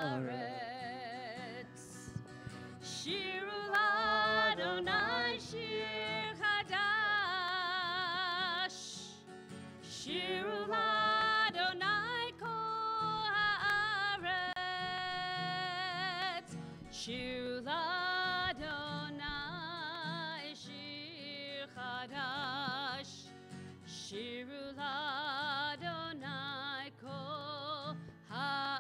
haaretz. Shiru l'Adonai shir chadash. Shiru l'Adonai kol haaretz. Shiru l'Adonai shir chadash. Shiru l'Adonai kol haaretz.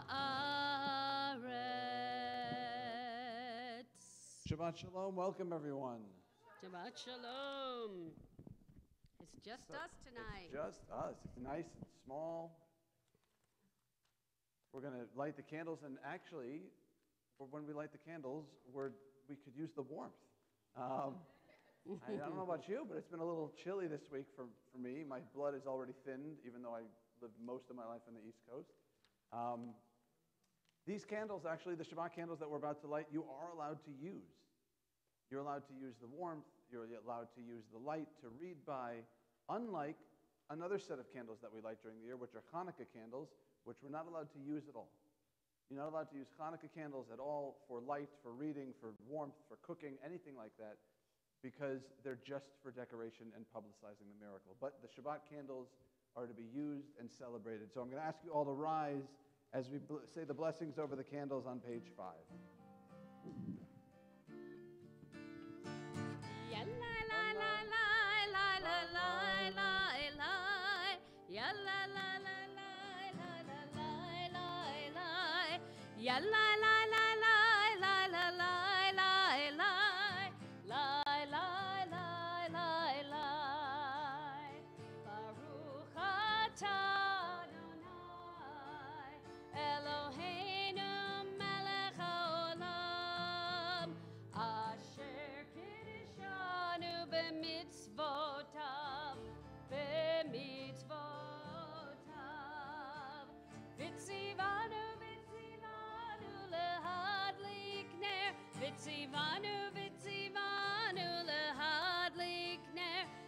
Shabbat Shalom. Welcome, everyone. Shabbat Shalom. It's just us tonight. It's just us. It's nice and small. We're going to light the candles, and actually, when we light the candles, we could use the warmth. I don't know about you, but it's been a little chilly this week for me. My blood is already thinned, even though I lived most of my life on the East Coast. These candles, actually, the Shabbat candles that we're about to light, you are allowed to use. You're allowed to use the warmth. You're allowed to use the light to read by, unlike another set of candles that we light during the year, which are Hanukkah candles, which we're not allowed to use at all. You're not allowed to use Hanukkah candles at all for light, for reading, for warmth, for cooking, anything like that, because they're just for decoration and publicizing the miracle. But the Shabbat candles are to be used and celebrated. So I'm going to ask you all to rise as we say the blessings over the candles on page 5.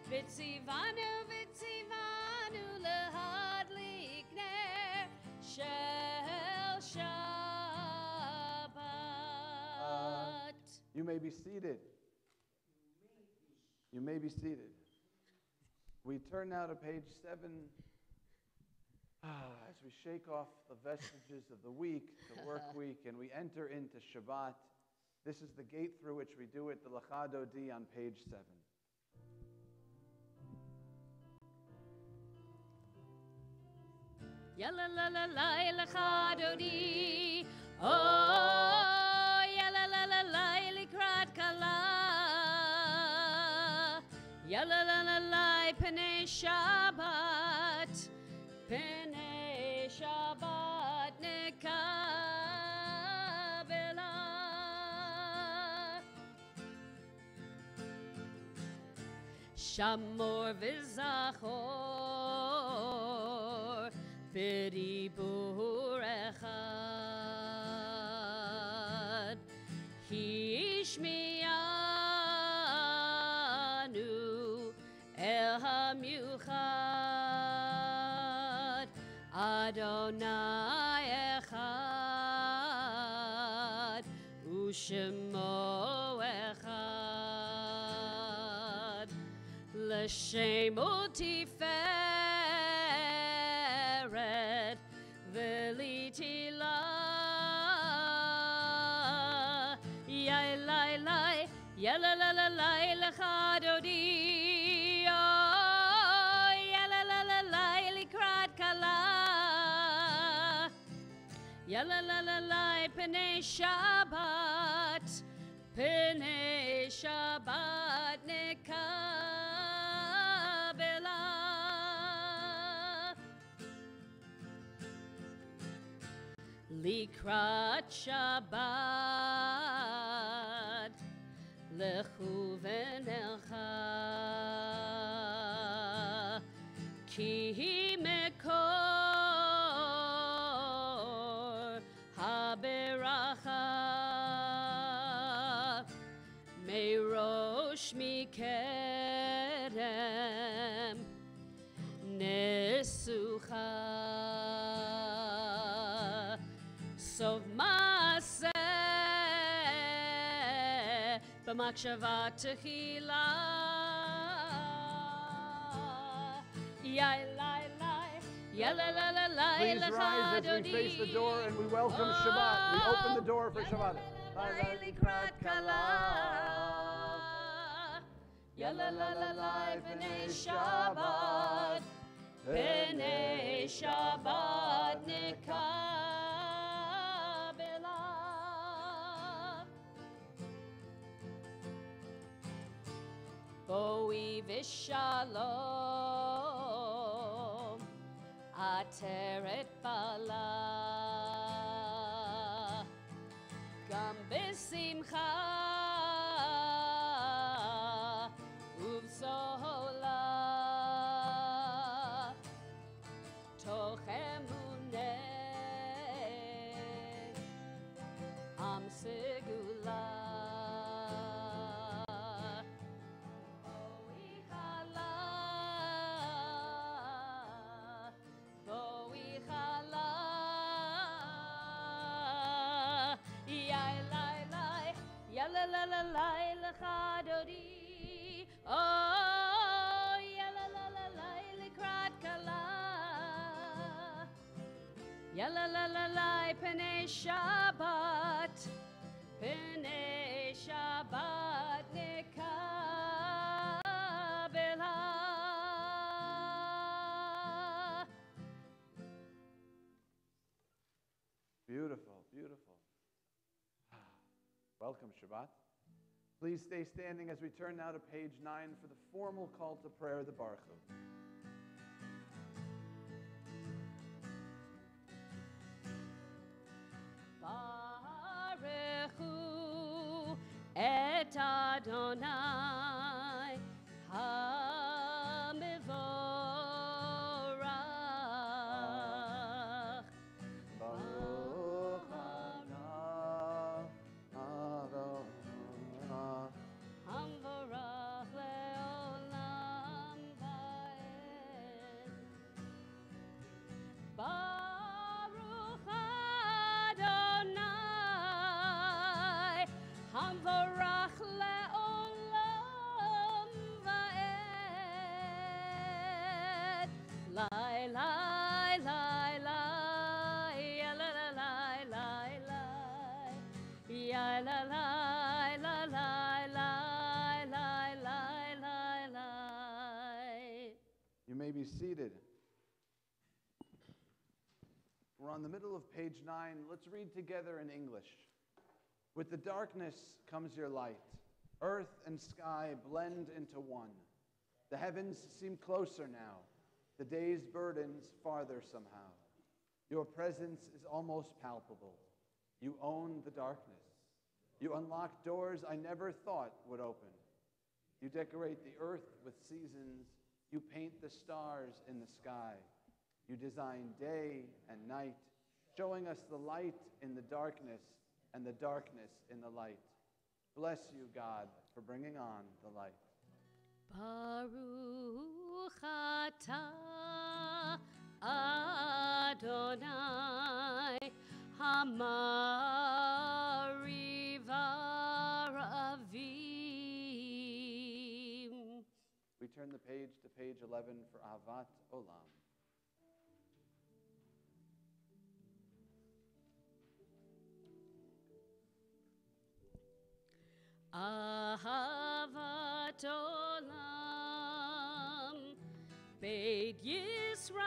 Vitzivanu lehadlikner shel Shabbat. You may be seated. You may be seated. We turn now to page 7 as we shake off the vestiges of the week, the work week, and we enter into Shabbat. This is the gate through which we do it, the Lecha Dodi on page 7. Yalla la la la Lecha Dodi, oh yalla la la la likrat kala, yalla la la la Penei Shabbat, Penei Shabbat nekabela. Shamor v'zachor b'dibur echad, hishmiyanu el hamiuchad, Adonai echad, u'shemo echad, l'shem u'tiferet v'litila. Yai-lai-lai, yalla-la-la-lai, Lecha Dodi, oh, yalla-la-la-lai, likrat kala, yalla-la-la-lai, Penei Shabbat, Penei Shabbat nekabela. Likrat Shabbat, lechu v'nelcha, ki mekor haberacha, meirosh mikedem nesucha, sov ma במחשבה תחילה. Please rise as we face the door and we welcome Shabbat. We open the door for Shabbat. לקראת כלה. פני שבת, פני שבת נקבלה. בואי ושלום, עטרת בעלה, גם בשמחה ובסהולה, תוך אמונה עם סגולה. לילה דודי, לקראת כלה. פני שבת, פני שבת נקבלה. Beautiful, beautiful. Welcome, Shabbat. Please stay standing as we turn now to page 9 for the formal call to prayer, the Baruch. Baruch et Adonai ha-mevorach. Baruch Adonai Adonai Hamvorach leolam vaed. Baruch Adonai Hamvorach leolam vaed. Lai lai lai lai ya la la lai lai lai ya la lai la lai lai lai lai lai lai. You may be seated. We're on the middle of page 9. Let's read together in English. With the darkness comes your light. Earth and sky blend into one. The heavens seem closer now. The day's burdens farther somehow. Your presence is almost palpable. You own the darkness. You unlock doors I never thought would open. You decorate the earth with seasons. You paint the stars in the sky. You design day and night, showing us the light in the darkness and the darkness in the light. Bless you, God, for bringing on the light. Baruch atah Adonai Hamarivar Avim. We turn the page to page 11 for Ahavat Olam. Ahavat Olam Beit Yisrael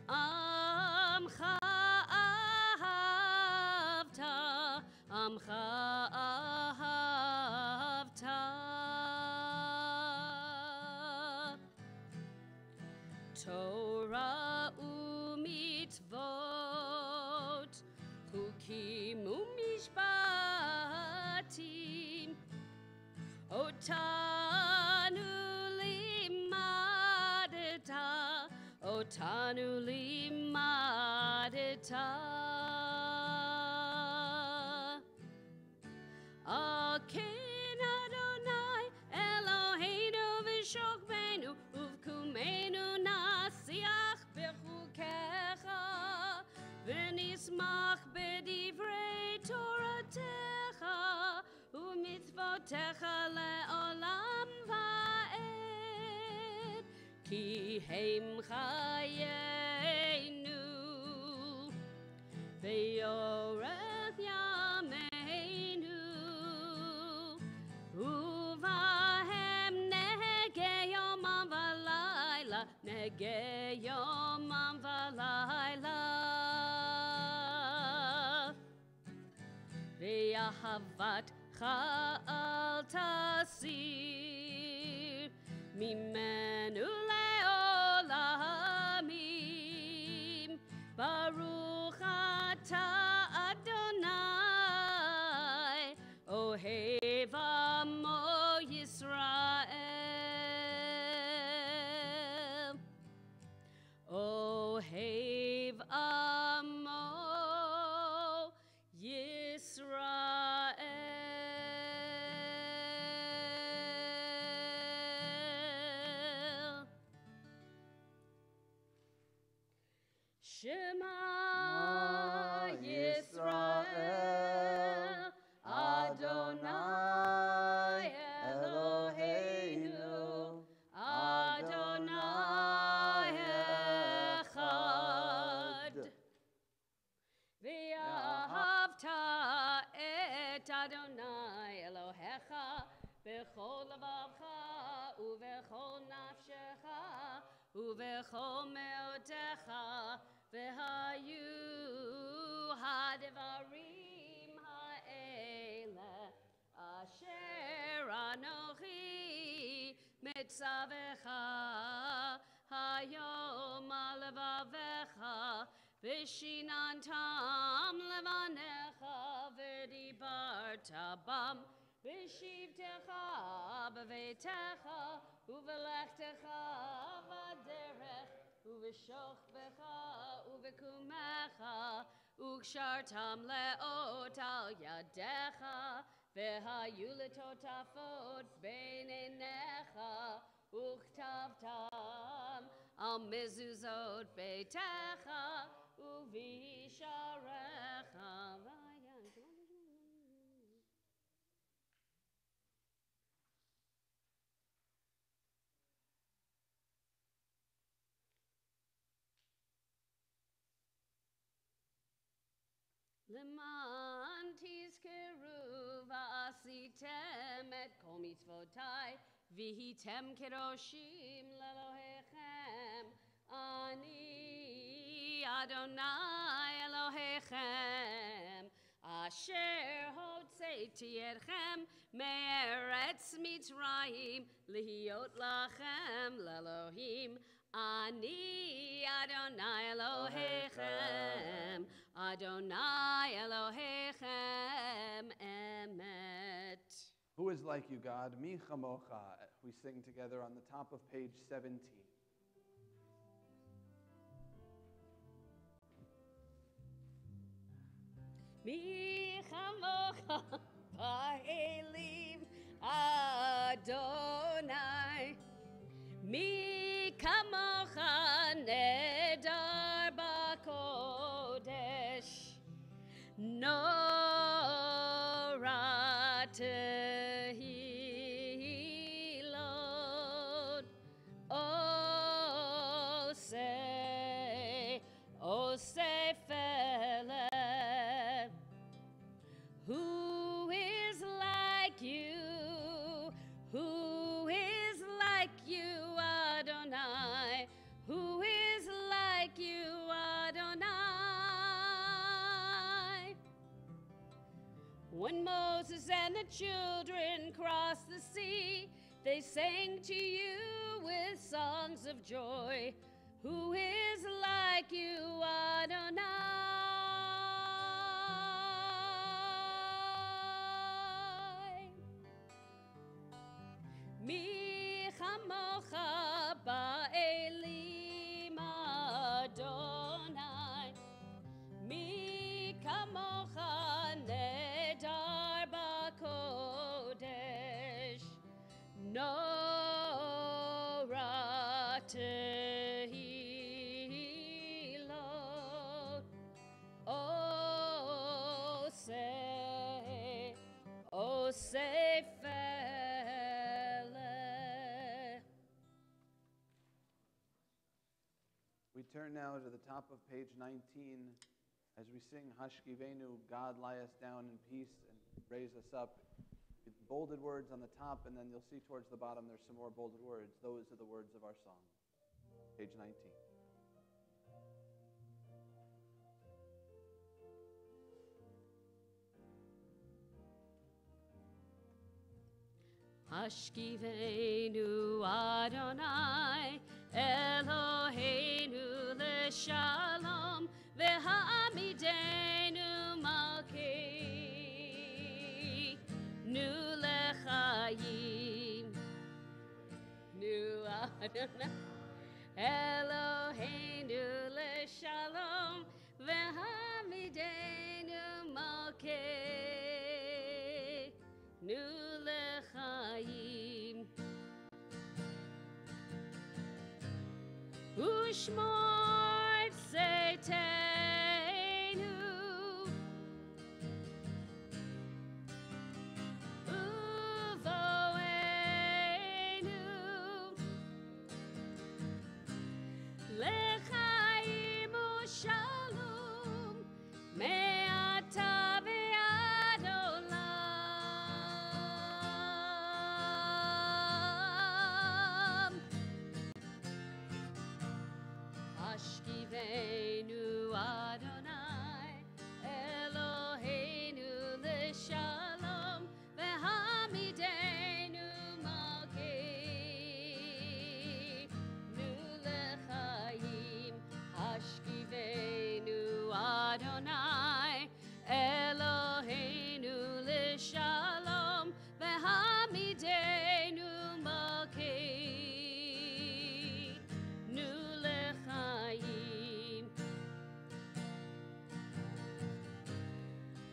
Amcha ahavta Amcha ahavta Torah umitzvot Chukim umishpatim Otanu limadeta Aken Adonai Eloheinu v'shokbenu uvkumenu nasiach bechukecha v'nismach b'divrei Torah Torahtecha u'mitzvotecha le'olam va'ed ki heim chayenu ve'yorech yameinu uvahem negeh yomam v'layla negeh yomam v'layla ve'ahavat cha'al tasir mimenu le'olamim Baruch atah Adonai Ohev Amo Yisrael Ohev Amo Yisrael Shema Yisrael Adonai Eloheinu Adonai Echad V'ahavta et Adonai Elohecha b'chol levavcha u'v'chol nafshecha u'v'chol me'otecha v'hayu ha'devarim ha'ele asher anochi mitzavecha hayom alevavecha v'shinantam levanecha v'dibarta bam v'shivtecha b'veitecha u'v'lechtecha v'derech u'v'shochvecha u'v'kumecha u'kshartam le'ot al yadecha v'hayu letotafot bein einecha u'chtavtam al mezuzot beitecha u'visharecha Leman tizkeru va'asitem et kol mitzvotai v'hitem kedoshim lelohechem ani Adonai Elohechem asher hotzeiti etchem me'eretz Mitzrayim lihiot lachem lelohim ani Adonai Elohechem Adonai Elohechem emet. Who is like you, God? Mi chamocha. We sing together on the top of page 17. Mi chamocha ba'elim Adonai Mi kamocha nedar b'kodesh Nora tehilot Osei felet Who is like you? Who is like you, Adonai? Who is like you, Adonai? When Moses and the children crossed the sea, they sang to you with songs of joy. Who is like you, Adonai? Mi chamocha ba'elim Adonai Mi kamocha nedar b'kodesh Nora tehilot Osei turn now to the top of page 19 as we sing Hashkivenu, God lie us down in peace and raise us up. Bolded words on the top, and then you'll see towards the bottom there's some more bolded words. Those are the words of our song. Page 19. Hashkivenu Adonai Eloheinu leShalom v'ha'amidenu malkeinu lechayim Nu Adonai Eloheinu leShalom v'ha'amidenu malkeinu lechayim Ushmor Tzeiteinu Uvoenu Lechayim Ushalom Me'ata ve'ad olam Hashkivenu Adonai Eloheinu leShalom v'hamidenu malkeinu lechayim Hashkivenu Adonai Eloheinu leShalom v'hamidenu malkeinu lechayim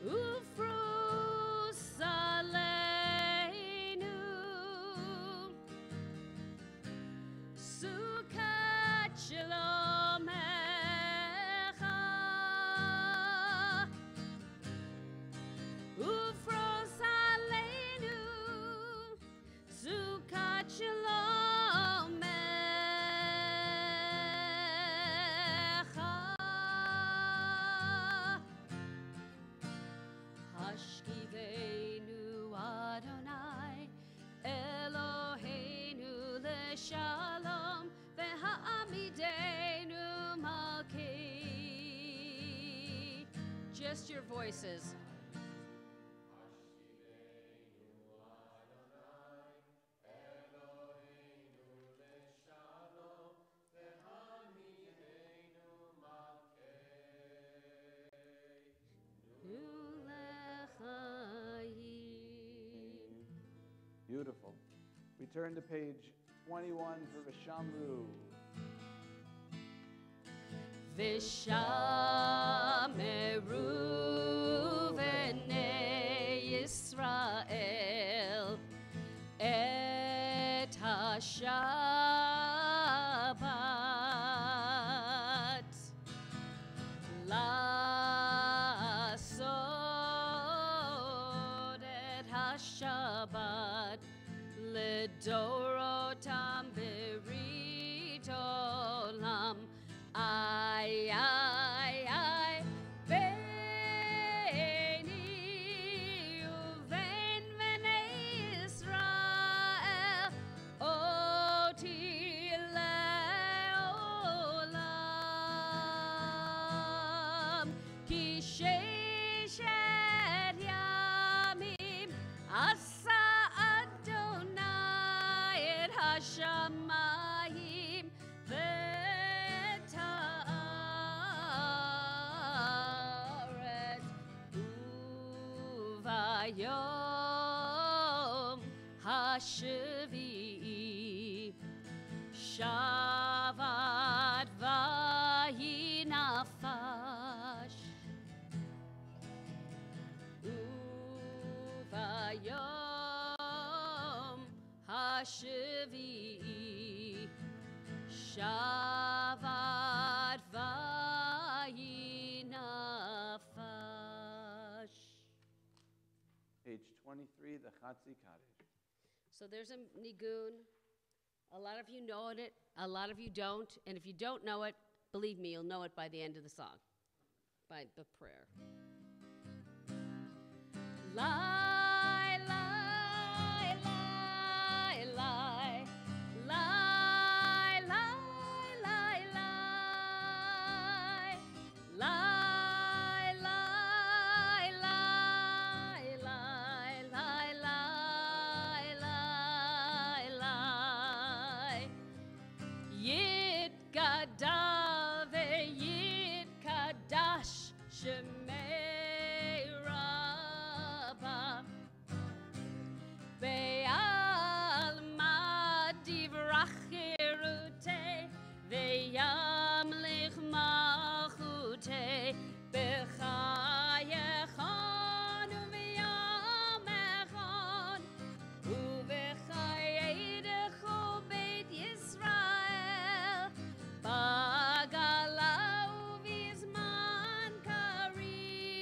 Ufrus aleinu Sukkot Shalomecha Ufrus aleinu Sukkot Shalomecha Hashkivenu Adonai Eloheinu leShalom v'ha'amidenu malkei Just your voices. Beautiful. We turn to page 21 for Vishamru. Vishameru v'nei Yisrael et HaShabbat Lasod et HaShabbat Ledorotam berit olam Ay, ay, ay, Beni uven Bnei Yisrael, Oti leolam, Ki sheshet yamim asa Adonai et hashamayim v'et haaretz uvayom hashvi'i shavat vayinafash uvayom hashvi'i shavat vayinafash. Page 23, the Chatzi Kaddish. So there's a nigun. A lot of you know it, a lot of you don't. And if you don't know it, Believe me, you'll know it by the end of the song, by the prayer. Lie, lie, lie, lie, lie, lie, lie, lie, lie, lie, lie, lie, lie, lie, lie. Yit gadave, yit kadash, shemei rabba. Be'alma divrachirute, ve'yamlich machute, bechayechon u'v'yamechon, u'v'chayedechu beit Yisrael, bagala u'vizman karim,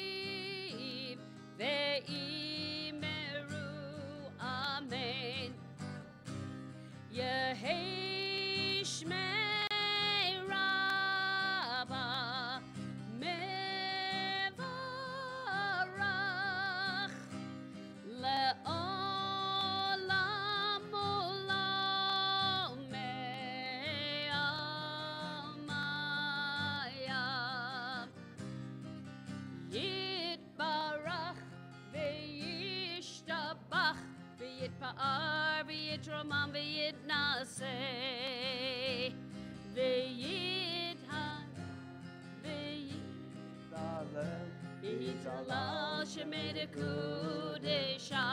ve'imeru amen. Yehei shmei rabba mevarach le'olam olam me'amayam. Yitbarach ve'yishtabach ve'yitpa'ar ve'yitromam ve'yitnaseh ve'yithan ve'yitalal shemei kudesha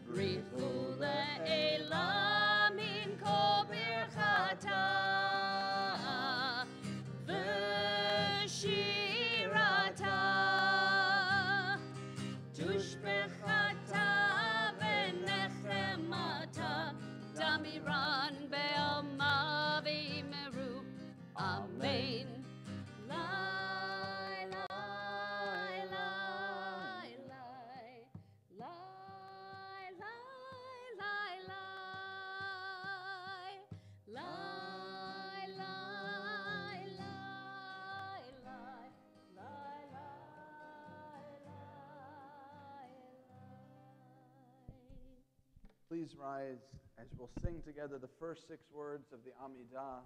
brichu le'elam min kol birchata v'shirata tushbechata v'nechemata damiran be'alma v'imeru amen. Lie, lie, lie, lie, lie, lie, lie, lie, lie, lie, lie, lie, lie, lie. Please rise as we'll sing together the first 6 words of the Amidah,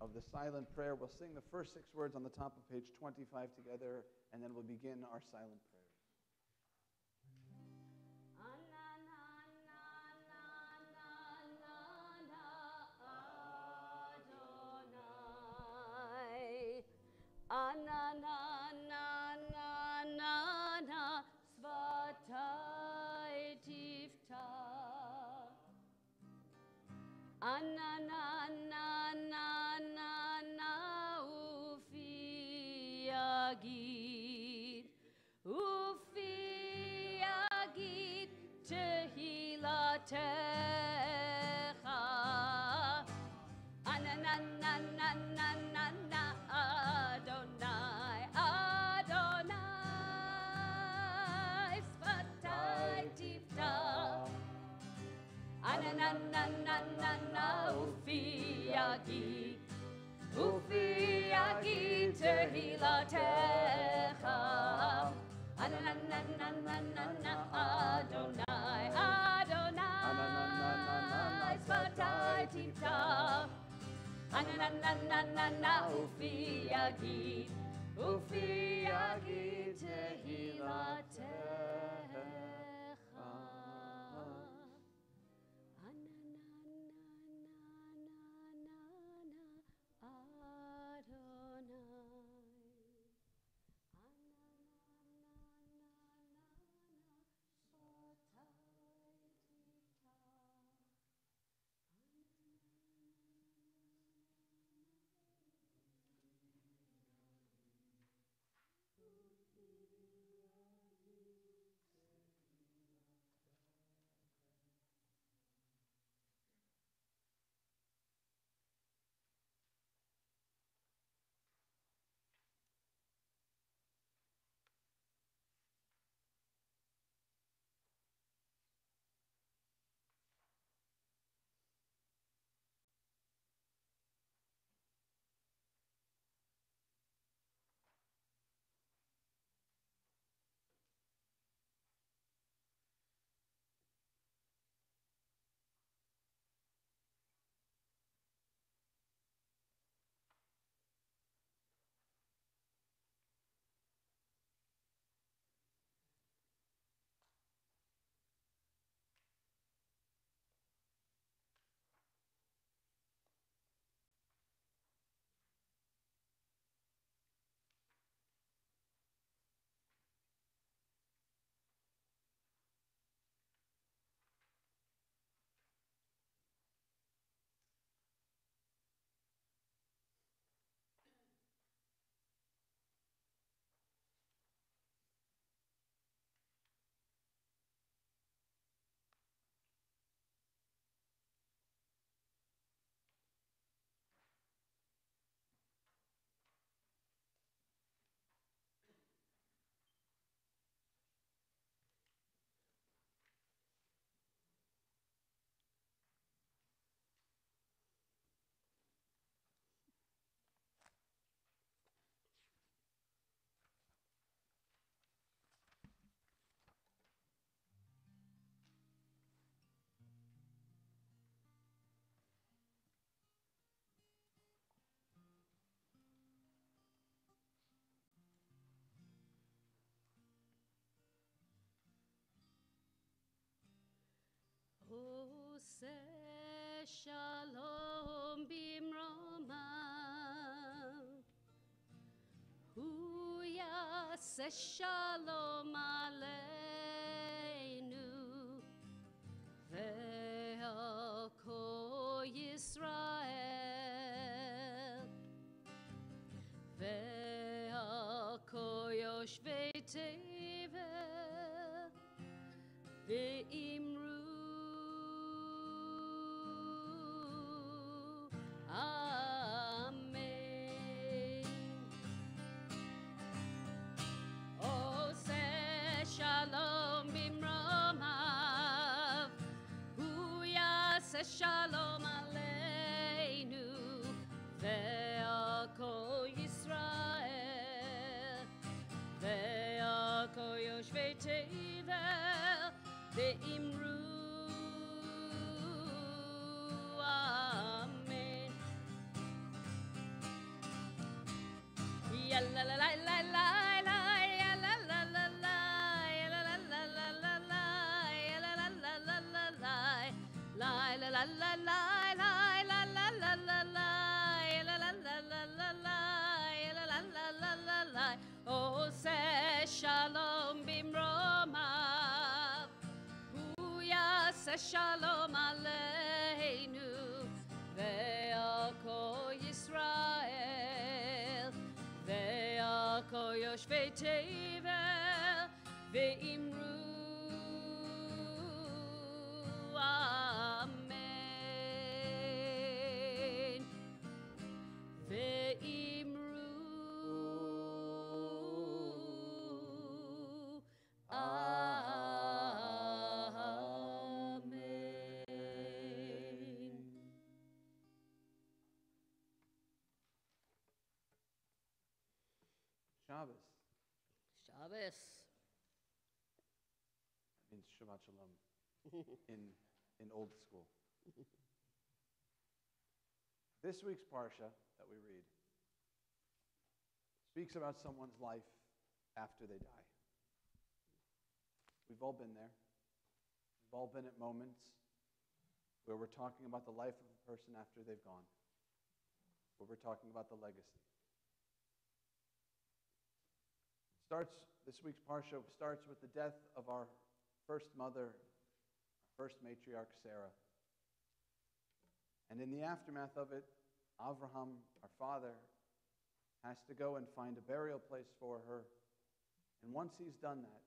of the silent prayer. We'll sing the first 6 words on the top of page 25 together, and then we'll begin our silent prayers. Ananana svatai tiftach. Ananana ufi yagid, ufi yagid tehilatecha. Ananana Adonai, Adonai, svatai tiftach. Ananana ufi yagid, ufi yagid tehilatecha. Ananana Adonai, Adonai, svatai tiftach. Ananana ufi yagid, ufi yagid tehilatecha. עושה שלום במרומיו, הוא יעשה שלום עלינו, ועל כל ישראל, ועל כל יושבי תבל, ואמרו אמן. עושה שלום במרומיו, הוא יעשה שלום עלינו, ועל כל ישראל, ועל כל יושבי תבל, ואמרו אמן. יה לה לה לה לה לה לה, יה לה לה לה לה, יה לה לה לה לה לה לה, יה לה לה לה לה לה לה, לה לה לה לה לה, לה לה לה לה לה, יה לה לה לה לה לה לה, יה לה לה לה לה לה לה. עושה שלום במרומיו, הוא יעשה שלום עלינו, ועל כל ישראל, ועל כל יושבי תבל, ואמרו אמן. Shabbos. Shabbos. That means Shabbat Shalom in old school. This week's Parsha that we read speaks about someone's life after they die. We've all been there. We've all been at moments where we're talking about the life of a person after they've gone, where we're talking about the legacy. This week's Parsha starts with the death of our first mother, our first matriarch, Sarah. And in the aftermath of it, Avraham, our father, has to go and find a burial place for her. And once he's done that,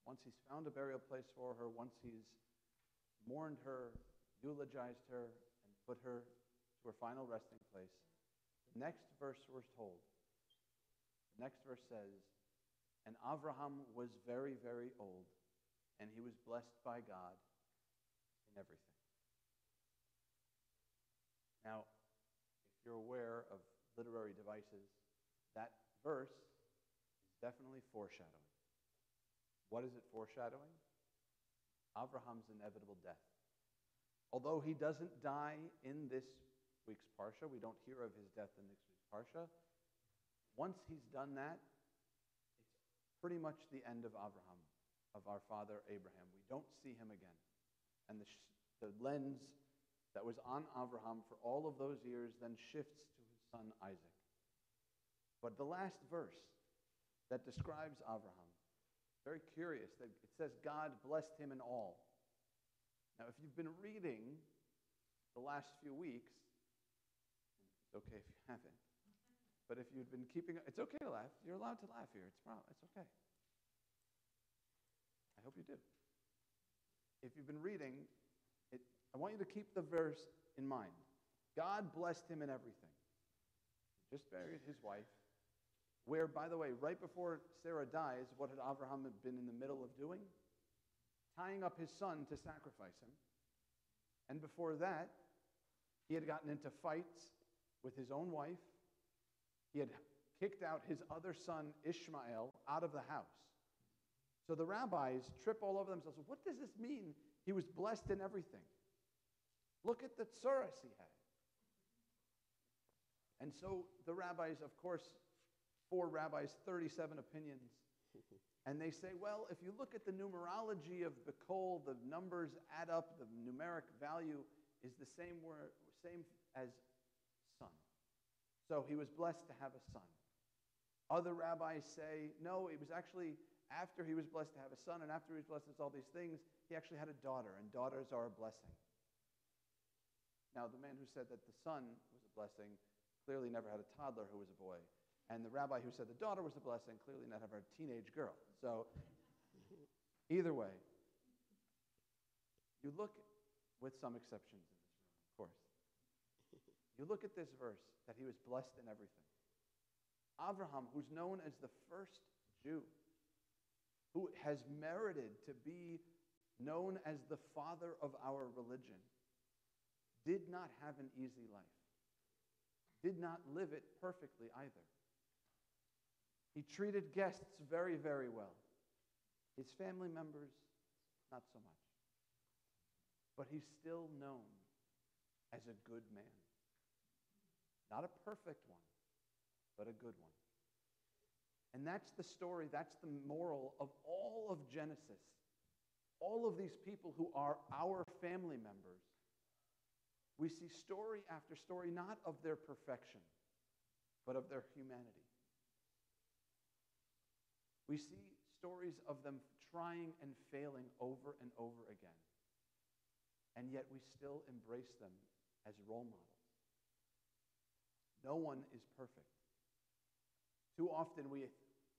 once he's found a burial place for her, once he's mourned her, eulogized her, and put her to her final resting place, the next verse we're told, the next verse says, and Avraham was very, very old, and he was blessed by God in everything. Now, if you're aware of literary devices, that verse is definitely foreshadowing. What is it foreshadowing? Abraham's inevitable death. Although he doesn't die in this week's Parsha, we don't hear of his death in this week's Parsha, once he's done that, it's pretty much the end of Abraham, of our father Abraham. We don't see him again. And the lens that was on Abraham for all of those years then shifts to his son Isaac. But the last verse that describes Abraham, very curious, that it says God blessed him in all. Now, if you've been reading the last few weeks, it's okay if you haven't, but if you've been keeping, it's okay to laugh. You're allowed to laugh here. It's okay. I hope you do. If you've been reading, I want you to keep the verse in mind. God blessed him in everything. He just buried his wife, where, by the way, right before Sarah dies, what had Abraham been in the middle of doing? Tying up his son to sacrifice him. And before that, he had gotten into fights with his own wife. He had kicked out his other son, Ishmael, out of the house. So the rabbis trip all over themselves. What does this mean? He was blessed in everything. Look at the tsuras he had. And so the rabbis, of course, 4 rabbis, 37 opinions, And they say, well, if you look at the numerology of the kol, the numbers add up, the numeric value is the same as son. So he was blessed to have a son. Other rabbis say, no, it was actually after he was blessed to have a son, and after he was blessed with all these things, he actually had a daughter, and daughters are a blessing. Now, the man who said that the son was a blessing clearly never had a toddler who was a boy. And the rabbi who said the daughter was a blessing clearly never had a teenage girl. So, either way, you look, with some exceptions in this room, of course, you look at this verse that he was blessed in everything. Avraham, who's known as the first Jew, who has merited to be known as the father of our religion, did not have an easy life, did not live it perfectly either. He treated guests very, very well. His family members, not so much. But he's still known as a good man. Not a perfect one, but a good one. And that's the story, that's the moral of all of Genesis. All of these people who are our family members, we see story after story, not of their perfection, but of their humanity. We see stories of them trying and failing over and over again. And yet we still embrace them as role models. No one is perfect. Too often we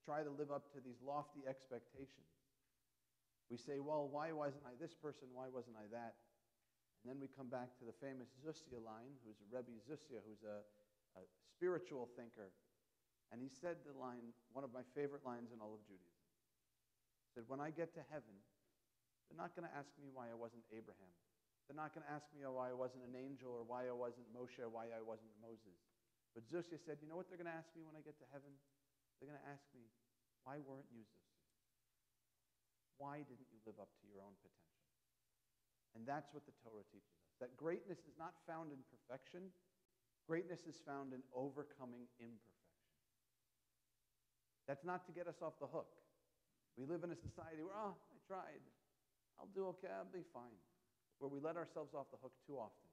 try to live up to these lofty expectations. We say, well, why wasn't I this person? Why wasn't I that? And then we come back to the famous Zusia line, who's Rebbe Zusia, who's a spiritual thinker. And he said the line, one of my favorite lines in all of Judaism. He said, when I get to heaven, they're not going to ask me why I wasn't Abraham. They're not going to ask me why I wasn't an angel or why I wasn't Moshe or why I wasn't Moses. But Zusia said, you know what they're going to ask me when I get to heaven? They're going to ask me, why weren't you Zusia? Why didn't you live up to your own potential? And that's what the Torah teaches us. That greatness is not found in perfection. Greatness is found in overcoming imperfection. That's not to get us off the hook. We live in a society where, I tried. I'll do okay, I'll be fine. Where we let ourselves off the hook too often.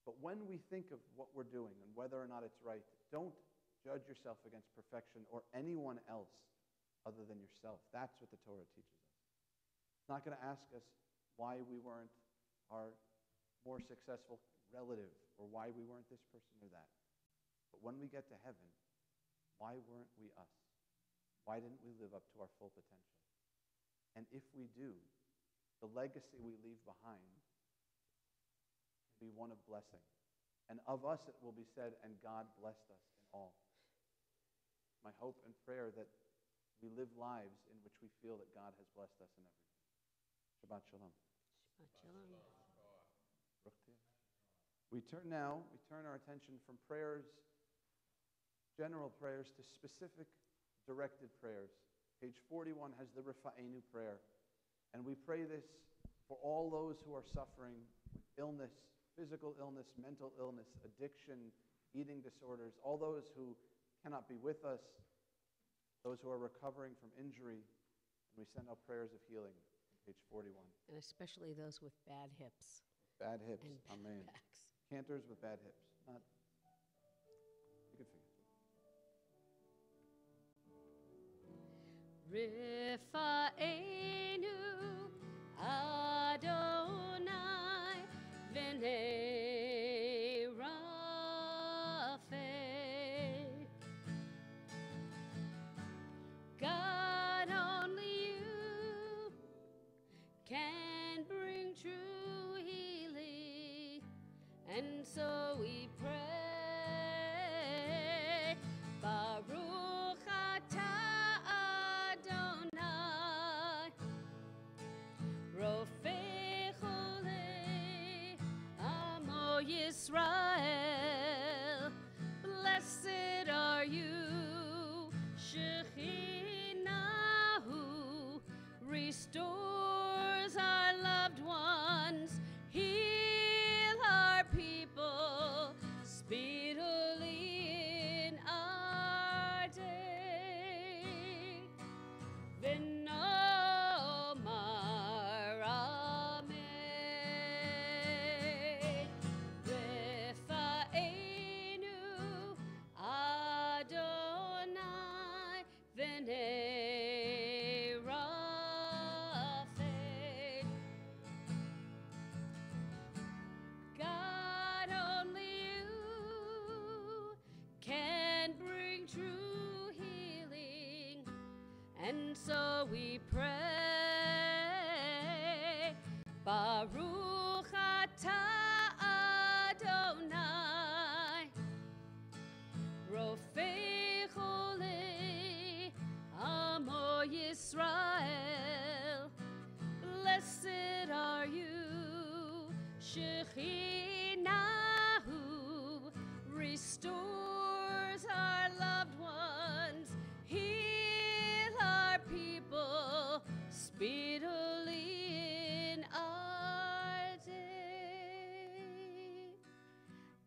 But when we think of what we're doing and whether or not it's right, don't judge yourself against perfection or anyone else other than yourself. That's what the Torah teaches us. It's not going to ask us why we weren't our more successful relative or why we weren't this person or that. But when we get to heaven, why weren't we us? Why didn't we live up to our full potential? And if we do, the legacy we leave behind can be one of blessing. And of us it will be said, and God blessed us in all. My hope and prayer that we live lives in which we feel that God has blessed us in everything. Shabbat shalom. Shabbat shalom. We turn our attention from prayers, general prayers, to specific directed prayers. Page 41 has the Rifa'enu prayer. And we pray this for all those who are suffering with illness, physical illness, mental illness, addiction, eating disorders, all those who cannot be with us, those who are recovering from injury. And we send out prayers of healing on page 41. And especially those with bad hips. Bad hips, And amen. backs. Cantors with bad hips. Not, you can figure. Rifa'enu Adonai v'nei Rapha. God, only you can bring true healing, and so we pray. Baruch atah Adonai, Rofei Cholei Amo Yisrael. Blessed are you, Shechinahu, restores our loved ones, heal our people speedily in our day. v'nei rafeh. God, only you can bring true healing, and so we pray. Baruch atah Adonai, Rofei Cholei Amo Yisrael. Blessed are you, Shechinahu, restores our loved ones, heal our people speedily in our day.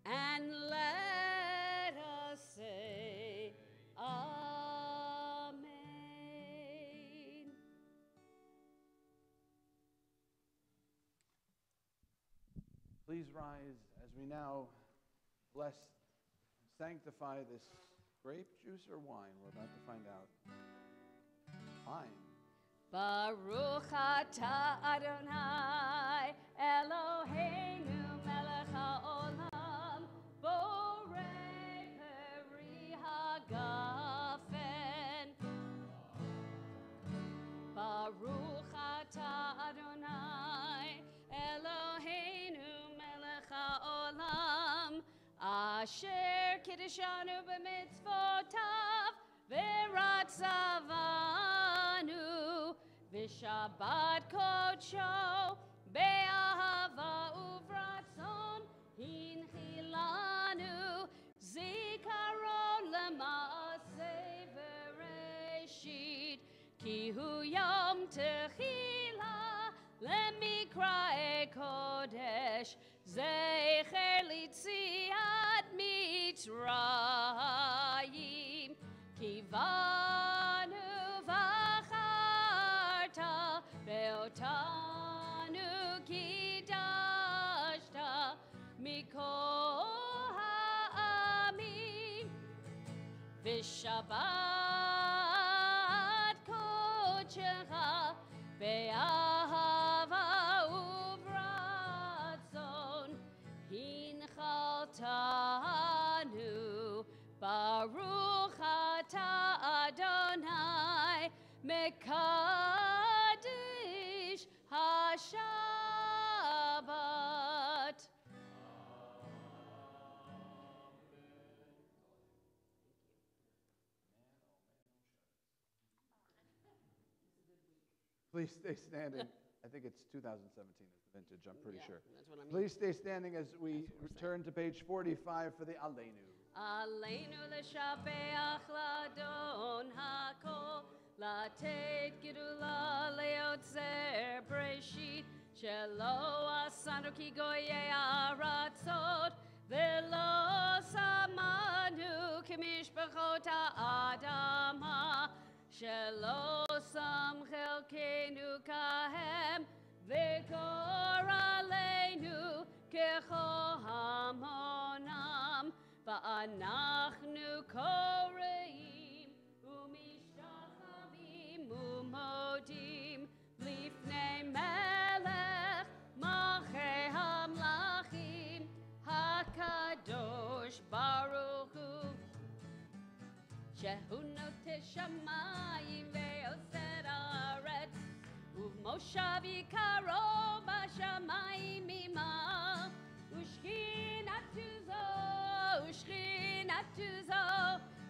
And let us say, Amen. Please rise as we now bless and sanctify this grape juice or wine. We're about to find out. Wine. Baruch atah Adonai Eloheinu melech haolam borei peri hagafen. Baruch atah Adonai Eloheinu melech haolam asher kiddushanu b'mitzvotav v'ratzavanu v'shabbat kodsho be'ahava uvratzon hinchilanu zikaron lema'aseh v'reshit ki hu yom techila lemikra kodesh zecher litziat mitzrayim kivanu v'acharta be'otanu kidashta mikol ha'amim v'shabbat kodshecha be'ahava uvratzon hinchaltanu baruch atah Adonai mekadesh hashabbat. Please stay standing. I think it's 2017 is the vintage, I'm pretty sure. That's what I mean. Please stay standing as we return to page 45 for the Aleinu. Aleinu l'shabeach l'adon hakol, latet gedula leotzer breshit, shelo asanu ki goyei aratzot, velo samanu kimishpachot ha'adama, shelo sam chelkenu kahem, v'kor aleinu kecho hamonam, va'anachnu koreim umishachavim umodim lifnei melech malchei hamlachim hakadosh baruch hu shehu noteh shamayim ve'oser haaretz u'moshav yikaro b'shamayim imah u'shchinatu zo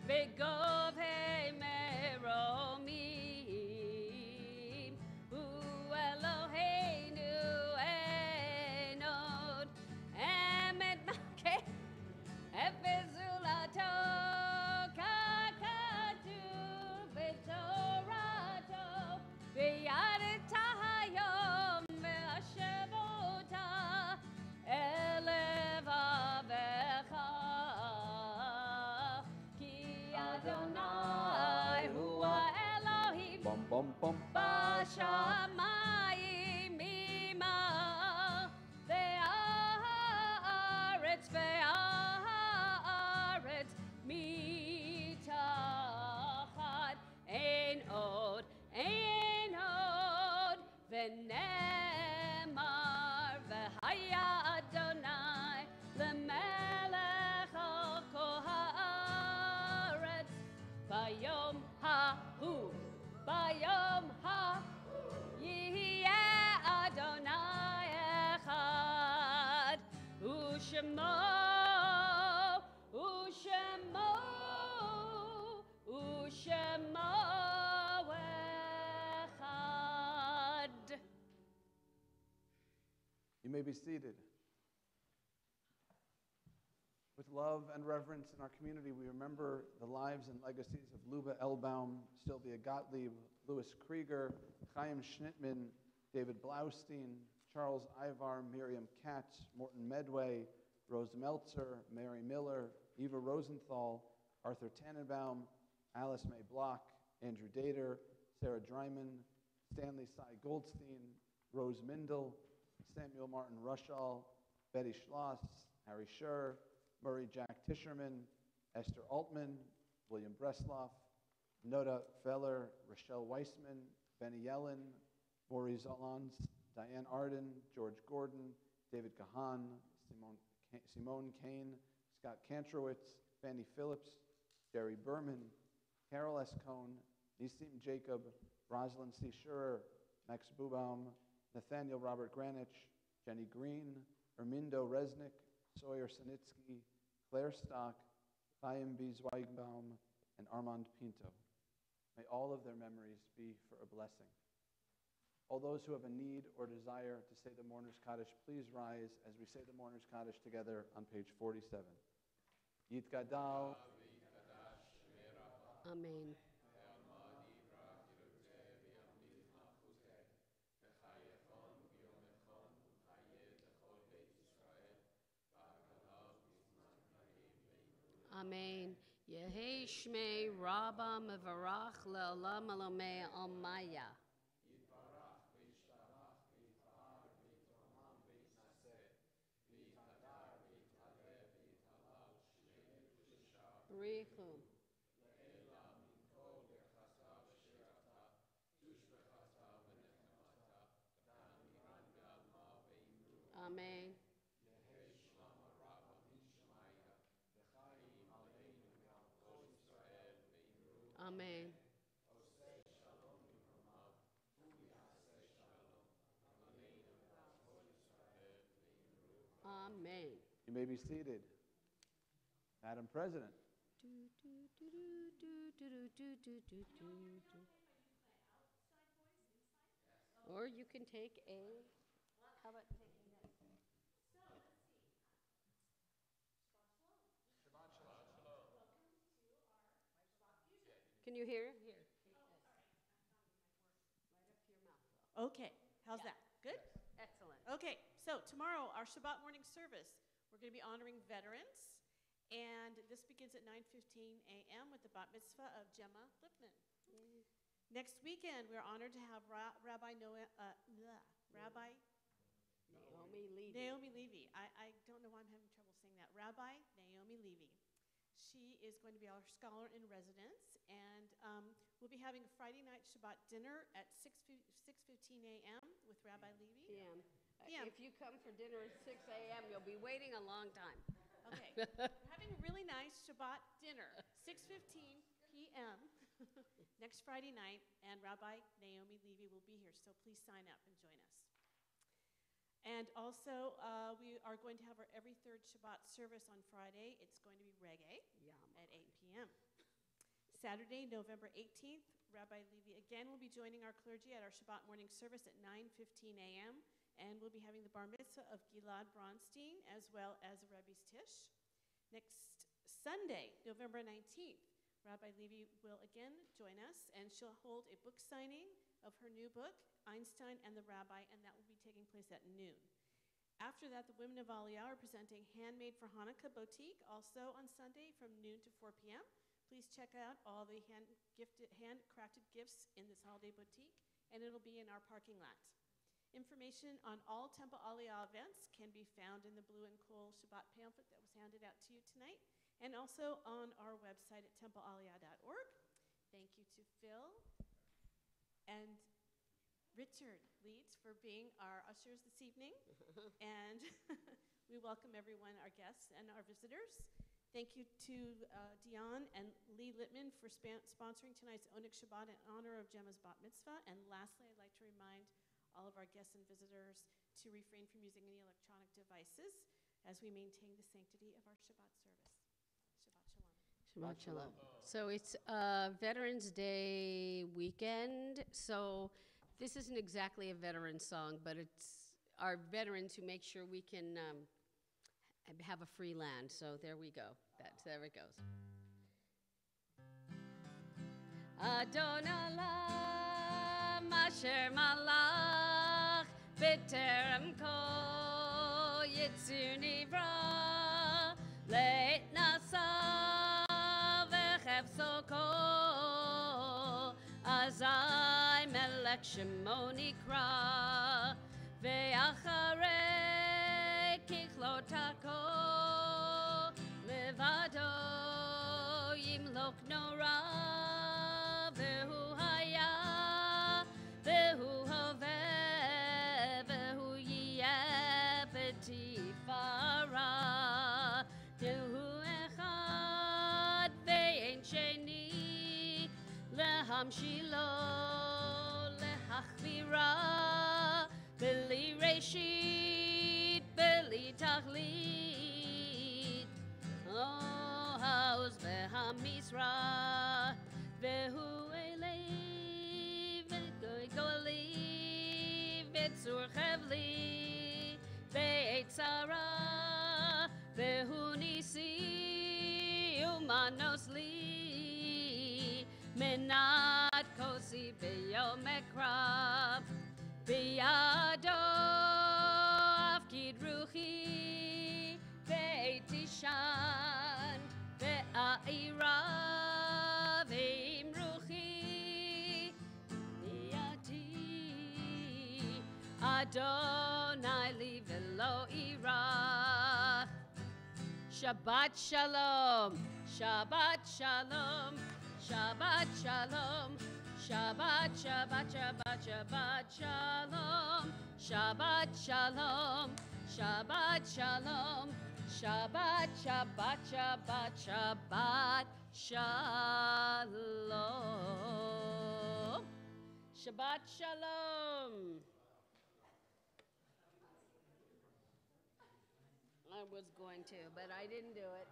v'gov meromim hu Eloheinu enod emet makeh efezulato kakatu v'torato v'yadeta hayom ve'ashevota elev avecha ki Adonai hua Elohim Bum, bum, bum. Bashamayim imah ve'aretz mitachat ha. Yeh Adonai echad. U'shemo, u'shemo, u'shemo echad. You may be seated. With love and reverence in our community, we remember the lives and legacies of Luba Elbaum, Sylvia Gottlieb, Louis Krieger, Chaim Schnittman, David Blaustein, Charles Ivar, Miriam Katz, Morton Medway, Rose Meltzer, Mary Miller, Eva Rosenthal, Arthur Tannenbaum, Alice May Block, Andrew Dater, Sarah Dryman, Stanley Sy Goldstein, Rose Mindel, Samuel Martin Rushall, Betty Schloss, Harry Scher, Murray Jack Tischerman, Esther Altman, William Bresloff, Noda Feller, Rochelle Weissman, Benny Yellen, Maurice Zalans, Diane Arden, George Gordon, David Kahan, Simone Kane, Scott Kantrowitz, Fanny Phillips, Jerry Berman, Carol S. Cohn, Nisim Jacob, Rosalind C. Schurer, Max Bubaum, Nathaniel Robert Granich, Jenny Green, Ermindo Resnick, Sawyer Sinitsky, Claire Stock, Chaim B. Zweigbaum, and Armand Pinto. May all of their memories be for a blessing. All those who have a need or desire to say the Mourner's Kaddish, please rise as we say the Mourner's Kaddish together on page 47. Yitgadal. Amen. Amen. Yehi Shmei Rabba Mevarach Le'olam Elamei Almaya. Barichu. Amen. Amen. Amen. You may be seated. Madam President. Or you can take a, how about taking this? Can you hear? Here, take this. Right up to your mouth, though. Okay, how's Yeah. that? Good? Excellent. Okay, so tomorrow, our Shabbat morning service, we're going to be honoring veterans, and this begins at 9:15 a.m. with the bat mitzvah of Gemma Lipman. Next weekend, we're honored to have Rabbi Naomi Levy. I don't know why I'm having trouble saying that. Rabbi Naomi Levy. She is going to be our scholar in residence, and we'll be having a Friday night Shabbat dinner at 6:15 a.m. with Rabbi Levy. PM. PM. If you come for dinner at 6 a.m., you'll be waiting a long time. Okay, we're having a really nice Shabbat dinner, 6:15 p.m. next Friday night, and Rabbi Naomi Levy will be here, so please sign up and join us. And also, we are going to have our every third Shabbat service on Friday. It's going to be reggae Yum. at 8 p.m. Saturday, November 18th, Rabbi Levy again will be joining our clergy at our Shabbat morning service at 9:15 a.m., and we'll be having the bar mitzvah of Gilad Bronstein as well as a Rebbe's Tish. Next Sunday, November 19th, Rabbi Levy will again join us, and she'll hold a book signing of her new book, Einstein and the Rabbi, and that will be taking place at noon. After that, the Women of Aliyah are presenting Handmade for Hanukkah Boutique, also on Sunday from noon to 4 p.m. Please check out all the handcrafted gifts in this holiday boutique, and it'll be in our parking lot. Information on all Temple Aliyah events can be found in the Blue and Coal Shabbat pamphlet that was handed out to you tonight, and also on our website at templealiyah.org. Thank you to Phil and Richard Leeds for being our ushers this evening. And we welcome everyone, our guests and our visitors. Thank you to Dion and Lee Littman for sponsoring tonight's Onik Shabbat in honor of Gemma's bat mitzvah. And lastly, I'd like to remind all of our guests and visitors to refrain from using any electronic devices as we maintain the sanctity of our Shabbat service. Shabbat Shalom. Shabbat Shalom. So it's Veterans Day weekend. So this isn't exactly a veteran song, but it's our veterans who make sure we can have a free land. So there we go. There it goes. Adon Olam asher malach b'terem kol yitzir nivra leit nasa v'chefso kol azai melech shemo nikra ve'acharei kichlotako levado yimlok nora vehu haya vehu hoveh vehu yeh b'tifara vehu echad ve'en sheni lehamshilo lehachvira b'li reshit b'li tachlit oh haus v'hamizra vehu elev go'elev v'tzur chevli ve'etzara vehu nisi umanos li menat kosi b'yom ekra b'yado afkid ruchi ve'tishan ve'aira ve'im ruchi niyati Adonai li v'lo ira. Shabbat Shalom, Shabbat Shalom, Shabbat Shalom, Shabbat, Shabbat, Shabbat, Shabbat Shalom, Shabbat Shalom, Shabbat Shalom, Shabbat, Shabbat, Shabbat, Shabbat Shalom. Shabbat Shalom. I was going to, but I didn't do it.